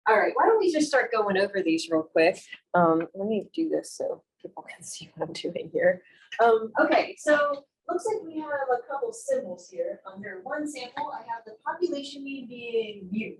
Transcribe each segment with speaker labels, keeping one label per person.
Speaker 1: All right, why don't we just start going over these real quick? Let me do this so people can see what I'm doing here. Okay, so looks like we have a couple symbols here. Under one sample, I have the population mean being mu.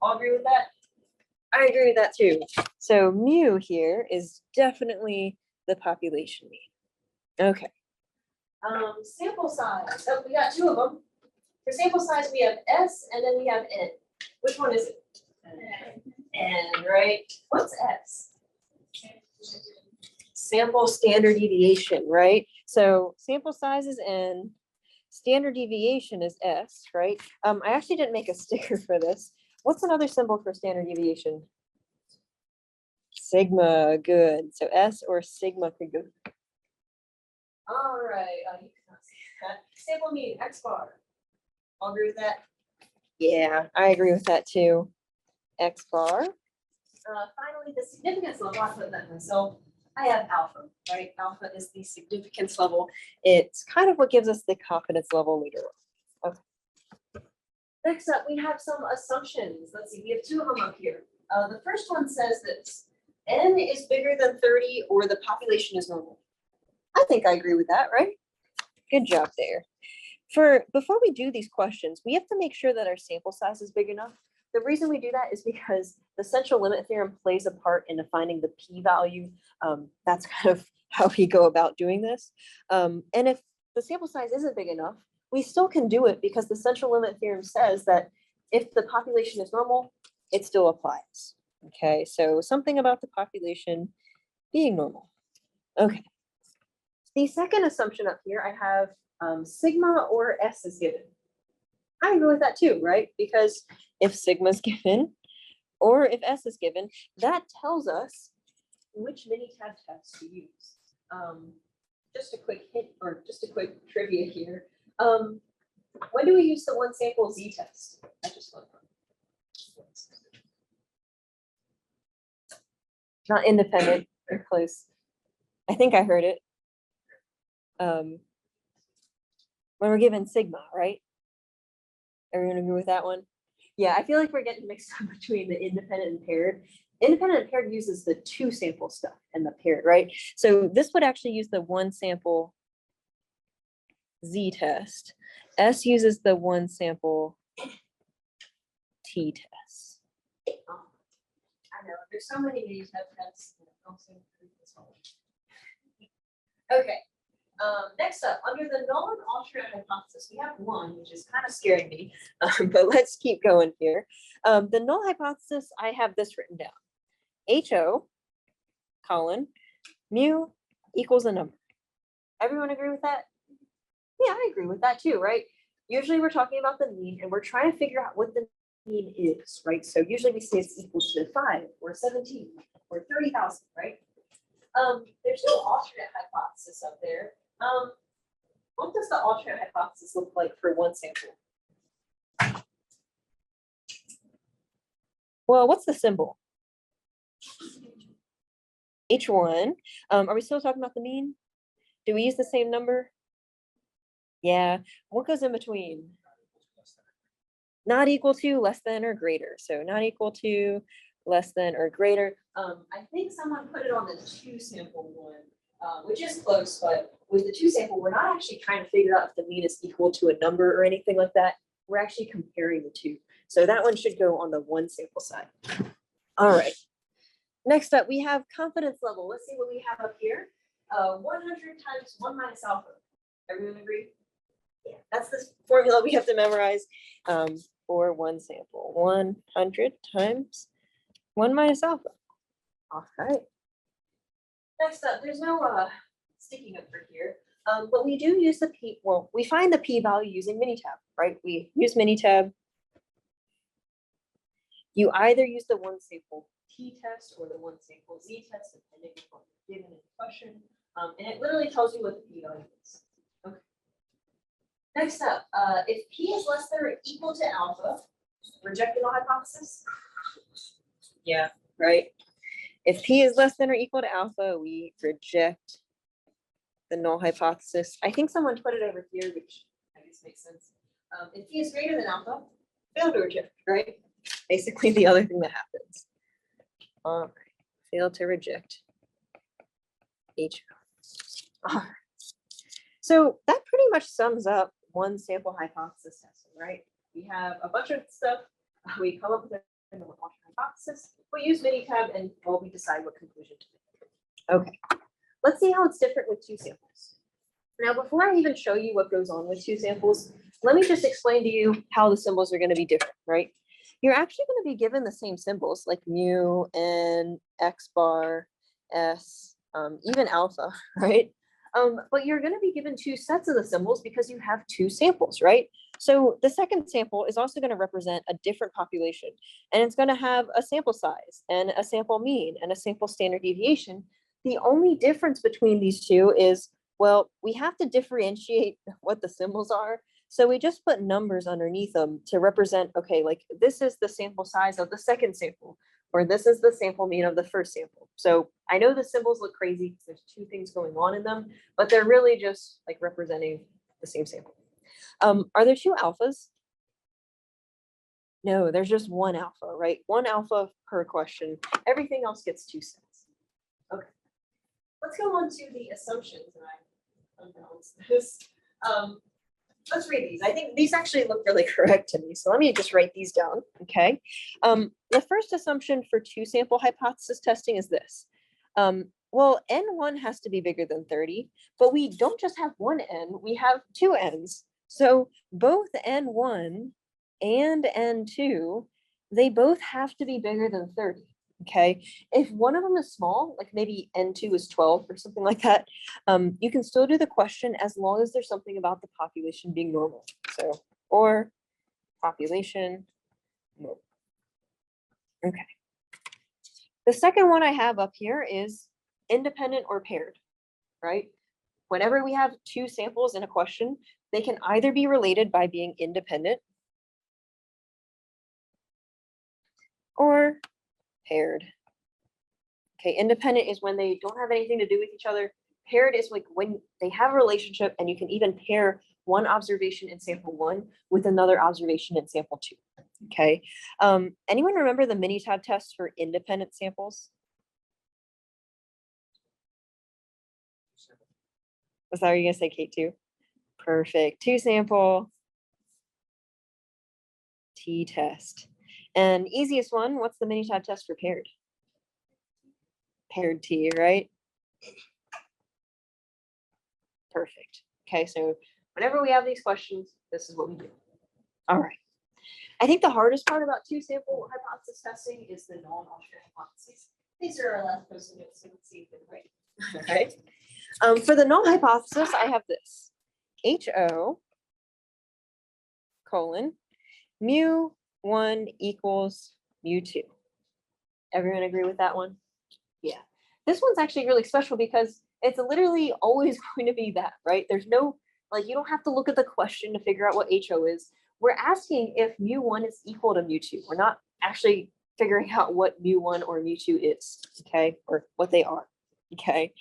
Speaker 1: All agree with that? I agree with that too. So mu here is definitely the population mean. Okay. Sample size. Oh, we got two of them. For sample size, we have S and then we have N. Which one is it? N, right? What's S? Sample standard deviation, right? So sample size is N, standard deviation is S, right? I actually didn't make a sticker for this. What's another symbol for standard deviation? Sigma, good. So S or sigma could go. All right, you cannot see that. Sample mean X bar. All agree with that? Yeah, I agree with that too. X bar. Finally, the significance level, I put that myself. I have alpha, right? Alpha is the significance level. It's kind of what gives us the confidence level later on. Okay. Next up, we have some assumptions. Let's see, we have two of them up here. The first one says this: N is bigger than 30 or the population is normal. I think I agree with that, right? Good job there. Before we do these questions, we have to make sure that our sample size is big enough. The reason we do that is because the central limit theorem plays a part in defining the p-value. That's kind of how we go about doing this. And if the sample size isn't big enough, we still can do it because the central limit theorem says that if the population is normal, it still applies. Okay, so something about the population being normal. Okay. The second assumption up here, I have sigma or S is given. I agree with that too, right? Because if sigma is given or if S is given, that tells us which Minitab test to use. Just a quick hint or just a quick trivia here. When do we use the one sample Z test? I just love that. Not independent or close. I think I heard it. When we're given sigma, right? Everyone agree with that one? Yeah, I feel like we're getting mixed up between the independent and paired. Independent and paired uses the two sample stuff and the paired, right? So this would actually use the one sample Z test. S uses the one sample T test. Oh, I know, there's so many Minitab tests. Okay. Next up, under the null and alternate hypothesis, we have one, which is kind of scaring me, but let's keep going here. The null hypothesis, I have this written down. HO, colon, mu equals a number. Everyone agree with that? Yeah, I agree with that too, right? Usually we're talking about the mean and we're trying to figure out what the mean is, right? So usually we say it's equal to 5 or 17 or 30,000, right? There's no alternate hypothesis up there. What does the alternate hypothesis look like for one sample? Well, what's the symbol? H1. Are we still talking about the mean? Do we use the same number? Yeah. What goes in between? Not equal to, less than, or greater. So not equal to, less than, or greater. I think someone put it on the two sample one, which is close, but with the two sample, we're not actually trying to figure out if the mean is equal to a number or anything like that. We're actually comparing the two. So that one should go on the one sample side. All right. Next up, we have confidence level. Let's see what we have up here. 100 times 1 minus alpha. Everyone agree? Yeah, that's the formula we have to memorize for one sample. 100 times 1 minus alpha. All right. Next up, there's no sticky note for here, but we do use the p. Well, we find the p-value using Minitab, right? We use Minitab. You either use the one sample T test or the one sample Z test, depending on what you're given in the question, and it literally tells you what the p-value is. Okay. Next up, if p is less than or equal to alpha, reject the null hypothesis. Yeah, right. If p is less than or equal to alpha, we reject the null hypothesis. I think someone put it over here, which I guess makes sense. If p is greater than alpha, fail to reject, right? Basically the other thing that happens. All right. Fail to reject HO. All right. So that pretty much sums up one sample hypothesis testing, right? We have a bunch of stuff. We come up with a hypothesis. We use Minitab and well, we decide what conclusion to make. Okay. Let's see how it's different with two samples. Now, before I even show you what goes on with two samples, let me just explain to you how the symbols are going to be different, right? You're actually going to be given the same symbols like mu, n, x bar, s, even alpha, right? But you're going to be given two sets of the symbols because you have two samples, right? So the second sample is also going to represent a different population, and it's going to have a sample size and a sample mean and a sample standard deviation. The only difference between these two is, well, we have to differentiate what the symbols are. So we just put numbers underneath them to represent, okay, like this is the sample size of the second sample, or this is the sample mean of the first sample. So I know the symbols look crazy because there's two things going on in them, but they're really just like representing the same sample. Are there two alphas? No, there's just one alpha, right? One alpha per question. Everything else gets two sets. Okay. Let's go on to the assumptions. And I unbalanced this. Let's read these. I think these actually look really correct to me. So let me just write these down. Okay. The first assumption for two sample hypothesis testing is this. Well, N1 has to be bigger than 30, but we don't just have one N, we have two N's. So both N1 and N2, they both have to be bigger than 30. Okay, if one of them is small, like maybe N2 is 12 or something like that, you can still do the question as long as there's something about the population being normal. So, or population normal. Okay. The second one I have up here is independent or paired, right? Whenever we have two samples in a question, they can either be related by being independent or paired. Okay, independent is when they don't have anything to do with each other. Paired is like when they have a relationship and you can even pair one observation in sample one with another observation in sample two. Okay. Anyone remember the Minitab test for independent samples? Was that what you're gonna say, Kate, too? Perfect. Two sample t-test. And easiest one, what's the Minitab test for paired? Paired t, right? Perfect. Okay, so whenever we have these questions, this is what we do. All right. I think the hardest part about two sample hypothesis testing is the non-alternate hypotheses. These are our last post-it notes, so let's see if they're right. All right. For the null hypothesis, I have this. HO colon mu1 equals mu2. Everyone agree with that one? Yeah. This one's actually really special because it's literally always going to be that, right? There's no, like, you don't have to look at the question to figure out what HO is. We're asking if mu1 is equal to mu2. We're not actually figuring out what mu1 or mu2 is, okay? Or what they are, okay?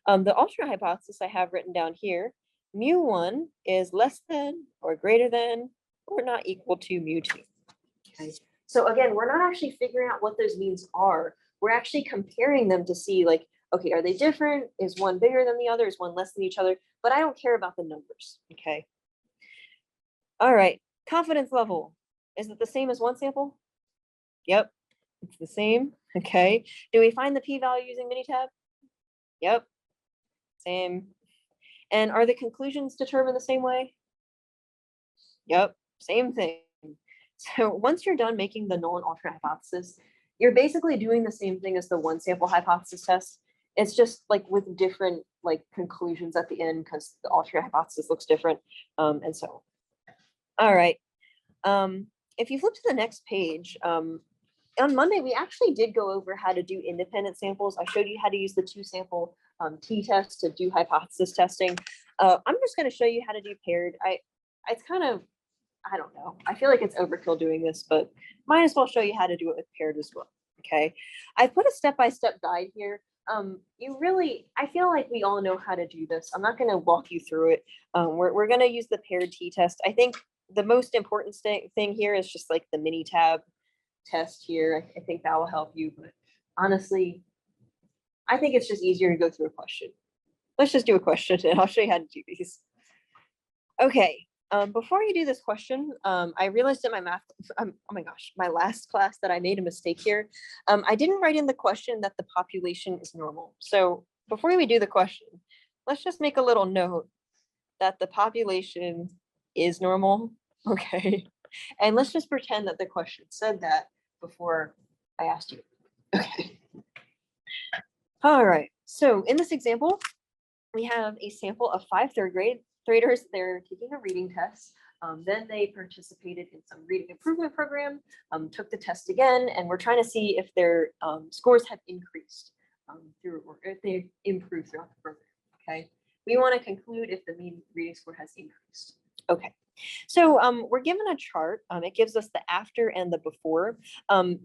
Speaker 1: The alternate hypothesis I have written down here, mu1 is less than or greater than or not equal to mu2. Okay. So again, we're not actually figuring out what those means are. We're actually comparing them to see like, okay, are they different? Is one bigger than the other? Is one less than each other? But I don't care about the numbers, okay? All right, confidence level. Is it the same as one sample? Yep, it's the same, okay. Do we find the p-value using Minitab? Yep, same. And are the conclusions determined the same way? Yep, same thing. So once you're done making the null and alternate hypothesis, you're basically doing the same thing as the one sample hypothesis test. It's just like with different like conclusions at the end because the alternate hypothesis looks different. And so, all right. If you flip to the next page, on Monday, we actually did go over how to do independent samples. I showed you how to use the two sample t-test to do hypothesis testing. I'm just going to show you how to do paired. It's kind of, I don't know. I feel like it's overkill doing this, but might as well show you how to do it with paired as well. Okay. I put a step-by-step guide here. I feel like we all know how to do this. I'm not going to walk you through it. We're going to use the paired t-test. I think the most important thing here is just like the Minitab test here. I think that will help you, but Honestly, I think it's just easier to go through a question. Let's just do a question and I'll show you how to do these. Okay, before you do this question, I realized in my math, oh my gosh, my last class that I made a mistake here. I didn't write in the question that the population is normal. So before we do the question, let's just make a little note that the population is normal, okay? And let's just pretend that the question said that before I asked you, okay? All right, so in this example, we have a sample of 5 third graders. They're taking a reading test. Then they participated in some reading improvement program, took the test again, and we're trying to see if their scores have increased or if they improved throughout the program, okay? We want to conclude if the mean reading score has increased. Okay, so we're given a chart. It gives us the after and the before.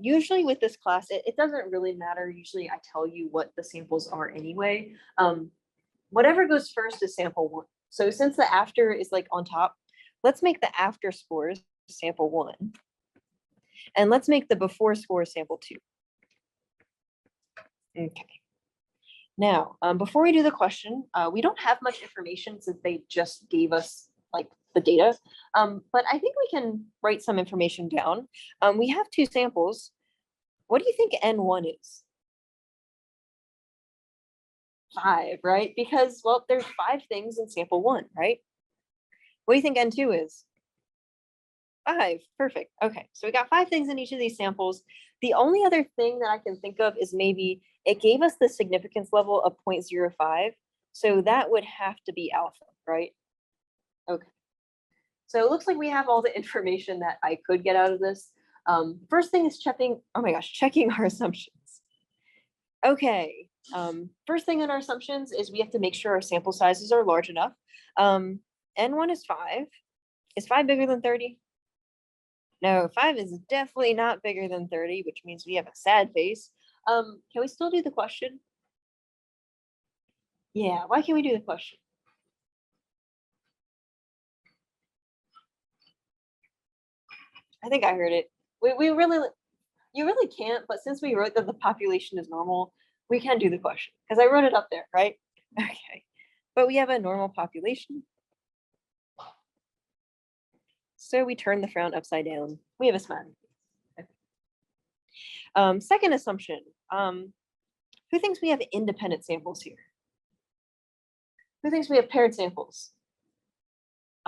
Speaker 1: Usually with this class, it doesn't really matter. Usually I tell you what the samples are anyway. Whatever goes first is sample 1. So since the after is like on top, let's make the after scores sample 1. And let's make the before score sample 2. Okay. Now, before we do the question, we don't have much information since they just gave us like the data, but I think we can write some information down. We have 2 samples. What do you think N1 is? 5, right? Because, well, there's 5 things in sample 1, right? What do you think N2 is? 5, perfect. Okay, so we got 5 things in each of these samples. The only other thing that I can think of is maybe it gave us the significance level of 0.05. So that would have to be alpha, right? Okay. So it looks like we have all the information that I could get out of this. First thing is checking our assumptions. Okay, first thing in our assumptions is we have to make sure our sample sizes are large enough. N1 is 5. Is 5 bigger than 30? No, 5 is definitely not bigger than 30, which means we have a sad face. Can we still do the question? Yeah, why can't we do the question? I think I heard it. You really can't, but since we wrote that the population is normal, we can do the question because I wrote it up there, right? Okay, but we have a normal population. So we turn the frown upside down. We have a smiley face. Okay. Second assumption, who thinks we have independent samples here? Who thinks we have paired samples?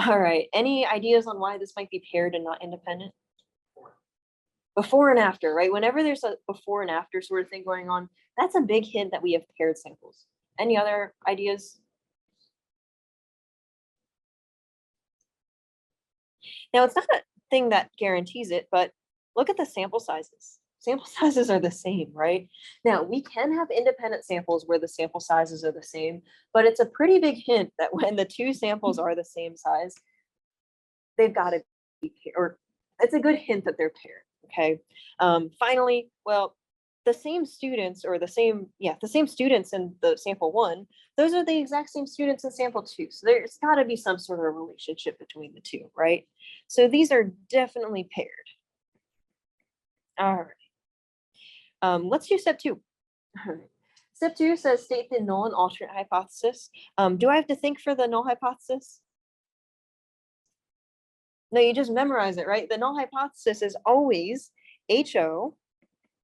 Speaker 1: All right, any ideas on why this might be paired and not independent? Before and after, right? Whenever there's a before and after sort of thing going on, that's a big hint that we have paired samples. Any other ideas? Now, it's not a thing that guarantees it, but look at the sample sizes. Sample sizes are the same, right? Now, we can have independent samples where the sample sizes are the same, but it's a pretty big hint that when the 2 samples are the same size, they've got to be paired, or it's a good hint that they're paired, okay? Finally, well, the same students or the same students in the sample 1, those are the exact same students in sample 2. So there's got to be some sort of relationship between the 2, right? So these are definitely paired. All right. Let's do step 2. All right. Step 2 says state the null and alternate hypothesis. Do I have to think for the null hypothesis? No, you just memorize it, right? The null hypothesis is always HO,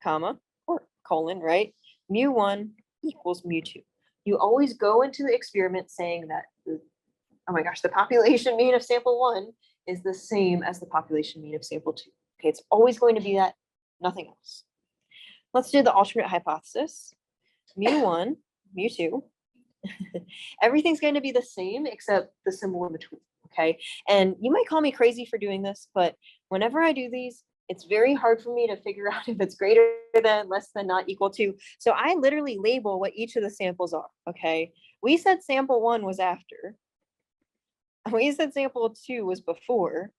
Speaker 1: comma, or colon, right? mu1 equals mu2. You always go into the experiment saying that, oh my gosh, the population mean of sample 1 is the same as the population mean of sample 2. Okay, it's always going to be that, nothing else. Let's do the alternate hypothesis. mu1, mu2. Everything's going to be the same except the symbol in between, okay? And you might call me crazy for doing this, but whenever I do these, it's very hard for me to figure out if it's greater than, less than, not equal to. So I literally label what each of the samples are, okay? We said sample 1 was after. We said sample 2 was before.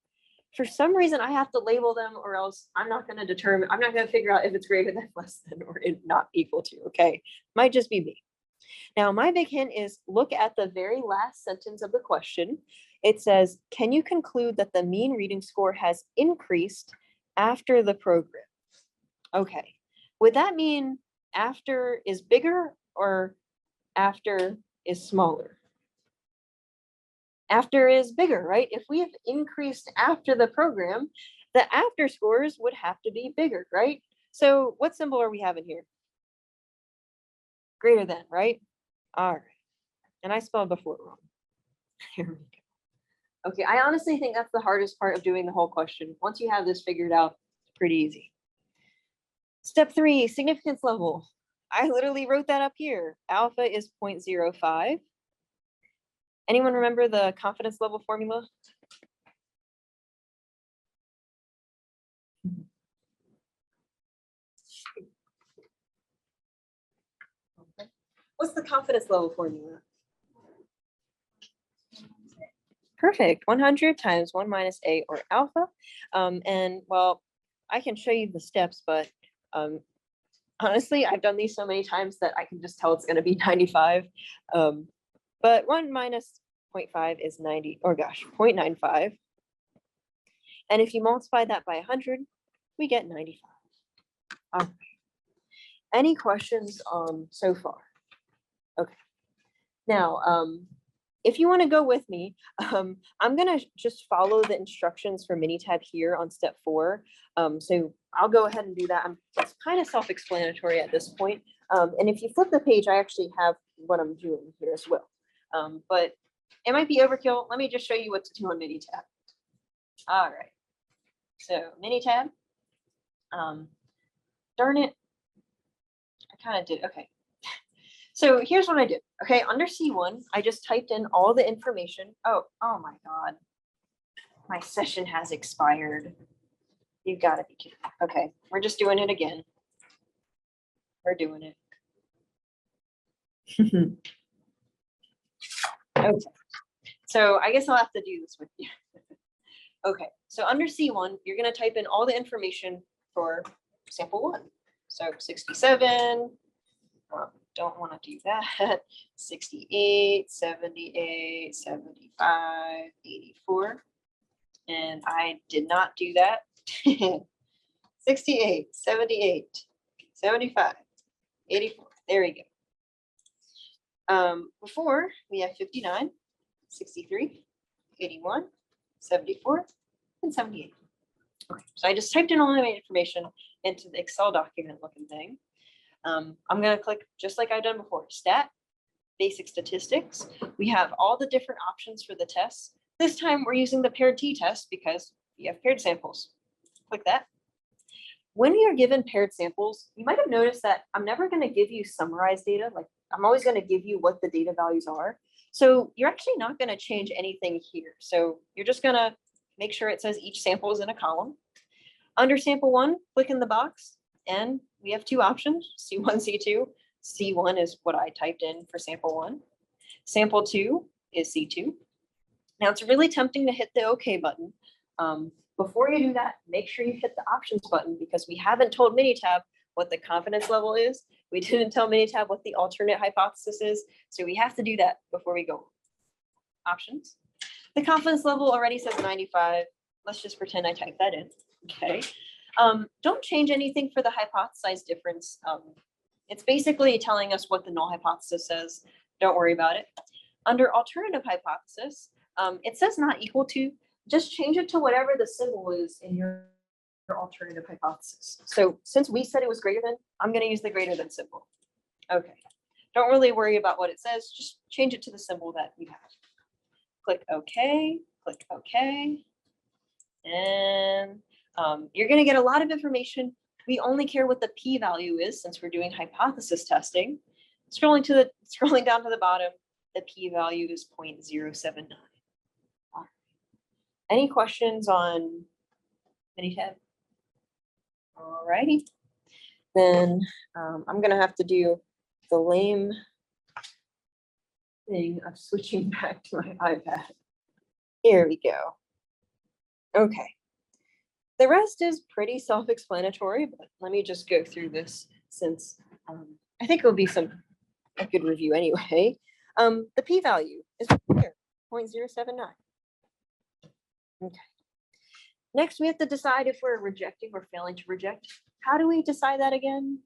Speaker 1: For some reason, I have to label them or else I'm not going to figure out if it's greater than, less than, or not equal to, okay? Might just be me. Now, my big hint is look at the very last sentence of the question. It says, can you conclude that the mean reading score has increased after the program? Okay, would that mean after is bigger or after is smaller? After is bigger, right? If we have increased after the program, the after scores would have to be bigger, right? So what symbol are we having here? Greater than, right? All right. And I spelled before wrong. Here we go. Okay, I honestly think that's the hardest part of doing the whole question. Once you have this figured out, it's pretty easy. Step 3, significance level. I literally wrote that up here. Alpha is 0.05. Anyone remember the confidence level formula? What's the confidence level formula? Perfect. 100 times 1 minus a, or alpha. And well, I can show you the steps, but honestly, I've done these so many times that I can just tell it's going to be 95. But 1 minus 0.5 is 90, or gosh, 0.95. And if you multiply that by 100, we get 95. All right. Any questions so far? Okay. Now, if you want to go with me, I'm going to just follow the instructions for Minitab here on step 4. So I'll go ahead and do that. It's kind of self-explanatory at this point. And if you flip the page, I actually have what I'm doing here as well. But it might be overkill. Let me just show you what to do on Minitab. All right. So Minitab. Darn it. I kind of did. Okay. So here's what I did. Okay, under C1, I just typed in all the information. Oh my God. My session has expired. You've got to be kidding. Okay, we're just doing it again. We're doing it. Okay, so I guess I'll have to do this with you. Okay, so under C1, you're going to type in all the information for sample 1. So 67. Don't want to do that. 68, 78, 75, 84. And I did not do that. 68, 78, 75, 84. There we go. Before we have 59, 63, 81, 74, and 78. Okay, so I just typed in all my information into the Excel document looking thing. I'm going to click just like I've done before, stat, basic statistics. We have all the different options for the tests. This time we're using the paired t-test because we have paired samples. Click that. When we are given paired samples, you might have noticed that I'm never going to give you summarized data. Like I'm always going to give you what the data values are. So you're actually not going to change anything here. So you're just going to make sure it says each sample is in a column. Under sample 1, click in the box. And we have 2 options, C1, C2. C1 is what I typed in for sample 1. Sample 2 is C2. Now it's really tempting to hit the OK button. Before you do that, make sure you hit the options button because we haven't told Minitab what the confidence level is. We didn't tell Minitab what the alternate hypothesis is. So we have to do that before we go. Options. The confidence level already says 95. Let's just pretend I typed that in. Okay. Don't change anything for the hypothesized difference. It's basically telling us what the null hypothesis says. Don't worry about it. Under alternative hypothesis, it says not equal to. Just change it to whatever the symbol is in your alternative hypothesis. So since we said it was greater than, I'm going to use the greater than symbol. Okay. Don't really worry about what it says. Just change it to the symbol that you have. Click OK. Click OK. And you're going to get a lot of information. We only care what the p-value is since we're doing hypothesis testing. Scrolling down to the bottom, the p-value is 0.079. Any questions on Minitab? All righty. Then I'm going to have to do the lame thing of switching back to my iPad. Here we go. Okay. The rest is pretty self-explanatory, but let me just go through this since I think it'll be a good review anyway. The p-value is here, 0.079. Okay. Next, we have to decide if we're rejecting or failing to reject. How do we decide that again?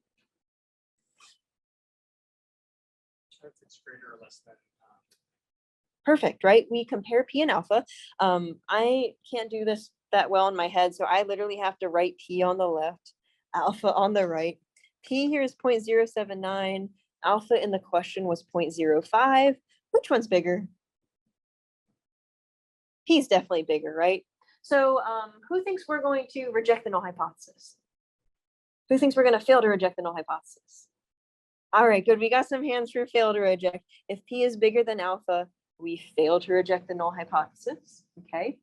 Speaker 2: if it's greater or less than.
Speaker 1: Perfect, right? We compare P and alpha. I can't do this that well in my head, so I literally have to write P on the left, alpha on the right. P here is 0.079. Alpha in the question was 0.05. Which one's bigger? P is definitely bigger, right? So who thinks we're going to reject the null hypothesis? Who thinks we're going to fail to reject the null hypothesis? All right, good. We got some hands for fail to reject. If P is bigger than alpha, we fail to reject the null hypothesis, okay?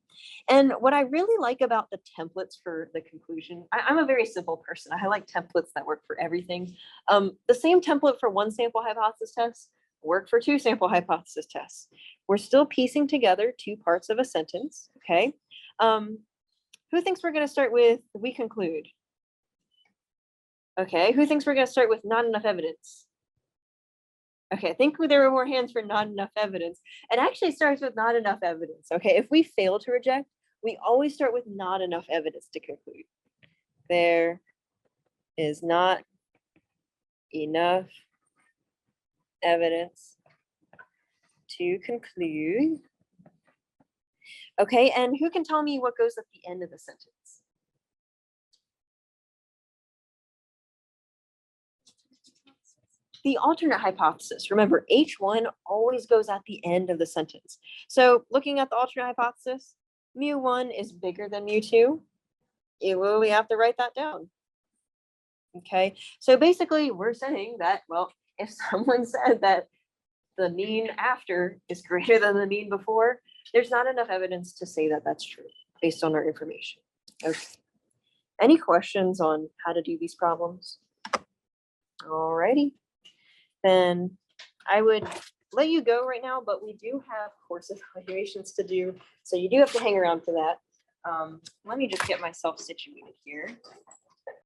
Speaker 1: And what I really like about the templates for the conclusion, I'm a very simple person. I like templates that work for everything. The same template for one sample hypothesis test work for two sample hypothesis tests. We're still piecing together two parts of a sentence, okay? Who thinks we're gonna start with, we conclude? Okay, who thinks we're gonna start with not enough evidence? Okay, I think there were more hands for not enough evidence. It actually starts with not enough evidence. Okay, if we fail to reject, we always start with not enough evidence to conclude. There is not enough evidence to conclude. Okay, and who can tell me what goes at the end of the sentence? The alternate hypothesis. Remember, H1 always goes at the end of the sentence. So looking at the alternate hypothesis, mu1 is bigger than mu2. You literally have to write that down. Okay, so basically we're saying that, well, if someone said that the mean after is greater than the mean before, there's not enough evidence to say that that's true based on our information. Okay. Any questions on how to do these problems? Alrighty. Then I would let you go right now, but we do have course evaluations to do. So you do have to hang around for that. Let me just get myself situated here.